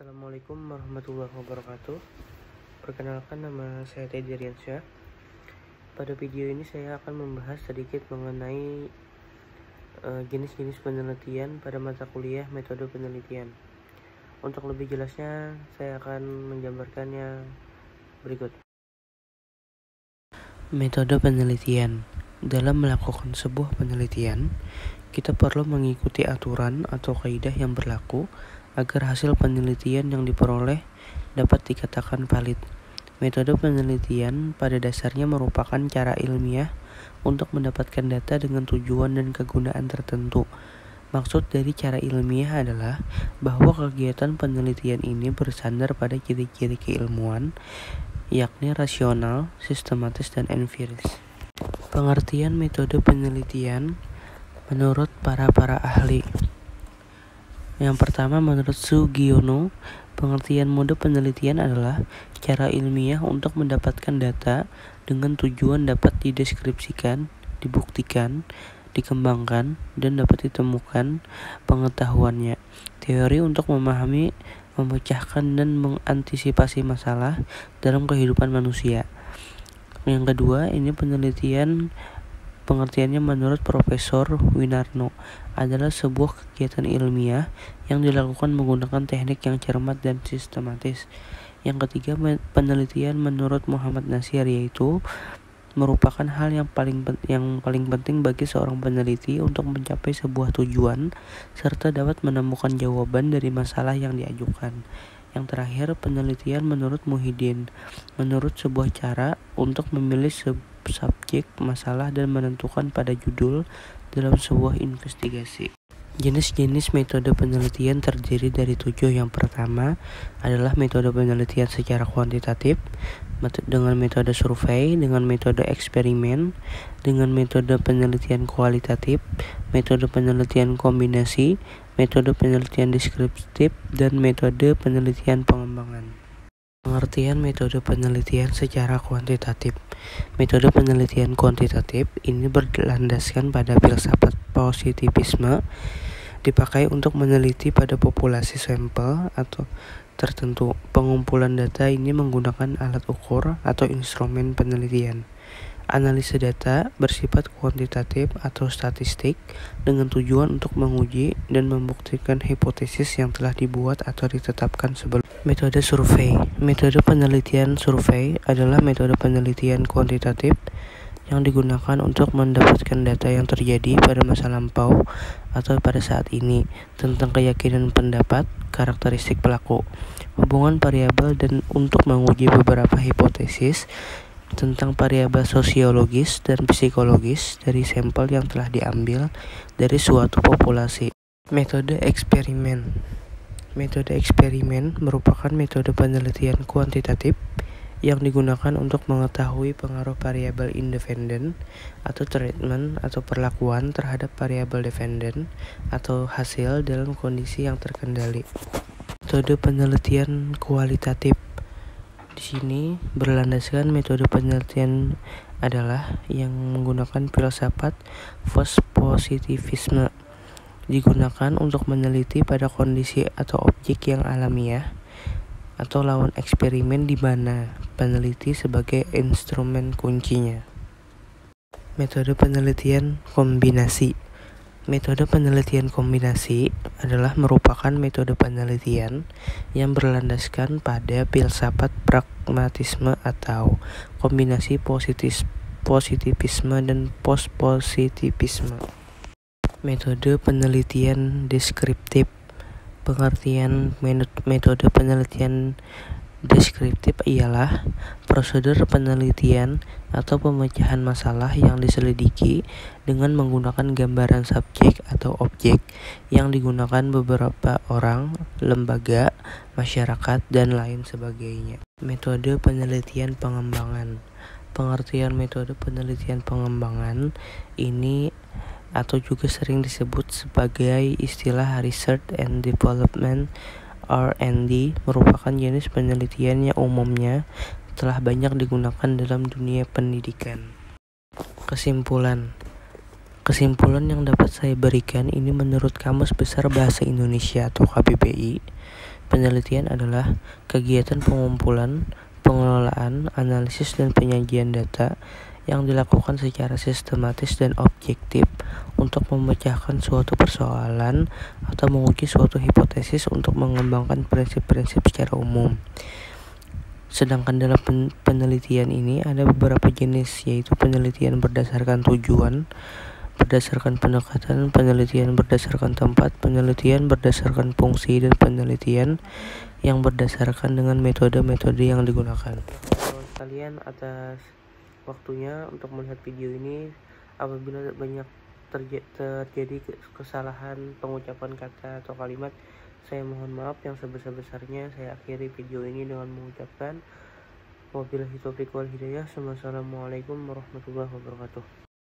Assalamualaikum warahmatullahi wabarakatuh. Perkenalkan, nama saya Teddy Riansyah. Pada video ini saya akan membahas sedikit mengenai jenis-jenis penelitian pada mata kuliah metode penelitian. Untuk lebih jelasnya saya akan menjabarkannya berikut. Metode penelitian. Dalam melakukan sebuah penelitian, kita perlu mengikuti aturan atau kaidah yang berlaku agar hasil penelitian yang diperoleh dapat dikatakan valid. Metode penelitian pada dasarnya merupakan cara ilmiah untuk mendapatkan data dengan tujuan dan kegunaan tertentu. Maksud dari cara ilmiah adalah bahwa kegiatan penelitian ini bersandar pada ciri-ciri keilmuan, yakni rasional, sistematis, dan empiris. Pengertian metode penelitian menurut para ahli. Yang pertama, menurut Sugiono, pengertian mode penelitian adalah cara ilmiah untuk mendapatkan data dengan tujuan dapat dideskripsikan, dibuktikan, dikembangkan, dan dapat ditemukan pengetahuannya. Teori untuk memahami, memecahkan, dan mengantisipasi masalah dalam kehidupan manusia. Yang kedua, ini pengertiannya menurut Profesor Winarno adalah sebuah kegiatan ilmiah yang dilakukan menggunakan teknik yang cermat dan sistematis. Yang ketiga, penelitian menurut Muhammad Nasir yaitu merupakan hal yang paling penting bagi seorang peneliti untuk mencapai sebuah tujuan serta dapat menemukan jawaban dari masalah yang diajukan. Yang terakhir, penelitian menurut Muhyiddin menurut sebuah cara untuk memilih subjek masalah dan menentukan pada judul dalam sebuah investigasi. Jenis-jenis metode penelitian terdiri dari 7. Yang pertama adalah metode penelitian secara kuantitatif dengan metode survei, dengan metode eksperimen, dengan metode penelitian kualitatif, metode penelitian kombinasi, metode penelitian deskriptif, dan metode penelitian pengembangan. Pengertian metode penelitian secara kuantitatif. Metode penelitian kuantitatif ini berlandaskan pada filsafat positivisme, dipakai untuk meneliti pada populasi sampel atau tertentu. Pengumpulan data ini menggunakan alat ukur atau instrumen penelitian. Analisa data bersifat kuantitatif atau statistik dengan tujuan untuk menguji dan membuktikan hipotesis yang telah dibuat atau ditetapkan sebelum. Metode survei. Metode penelitian survei adalah metode penelitian kuantitatif yang digunakan untuk mendapatkan data yang terjadi pada masa lampau atau pada saat ini tentang keyakinan pendapat, karakteristik pelaku, hubungan variabel, dan untuk menguji beberapa hipotesis tentang variabel sosiologis dan psikologis dari sampel yang telah diambil dari suatu populasi. Metode eksperimen. Metode eksperimen merupakan metode penelitian kuantitatif yang digunakan untuk mengetahui pengaruh variabel independen atau treatment atau perlakuan terhadap variabel dependen atau hasil dalam kondisi yang terkendali. Metode penelitian kualitatif di sini berlandaskan metode penelitian adalah yang menggunakan filsafat positivisme, digunakan untuk meneliti pada kondisi atau objek yang alamiah atau lawan eksperimen di mana peneliti sebagai instrumen kuncinya. Metode penelitian kombinasi. Metode penelitian kombinasi adalah merupakan metode penelitian yang berlandaskan pada filsafat pragmatisme atau kombinasi positivisme dan post-positivisme. Metode penelitian deskriptif. Pengertian metode penelitian deskriptif ialah prosedur penelitian atau pemecahan masalah yang diselidiki dengan menggunakan gambaran subjek atau objek yang digunakan beberapa orang, lembaga, masyarakat, dan lain sebagainya. Metode penelitian pengembangan. Pengertian metode penelitian pengembangan ini atau juga sering disebut sebagai istilah Research and Development R&D merupakan jenis penelitian yang umumnya telah banyak digunakan dalam dunia pendidikan. Kesimpulan yang dapat saya berikan ini menurut Kamus Besar Bahasa Indonesia atau KBBI, Penelitian adalah kegiatan pengumpulan, pengelolaan, analisis, dan penyajian data yang dilakukan secara sistematis dan objektif untuk memecahkan suatu persoalan atau menguji suatu hipotesis untuk mengembangkan prinsip-prinsip secara umum. Sedangkan dalam penelitian ini ada beberapa jenis, yaitu penelitian berdasarkan tujuan, berdasarkan pendekatan, penelitian berdasarkan tempat, penelitian berdasarkan fungsi, dan penelitian yang berdasarkan dengan metode-metode yang digunakan. Kalian atas waktunya untuk melihat video ini. Apabila banyak terjadi kesalahan pengucapan kata atau kalimat, saya mohon maaf yang sebesar-besarnya. Saya akhiri video ini dengan mengucapkan wabillahi taufiq wal hidayah. Wassalamualaikum warahmatullahi wabarakatuh.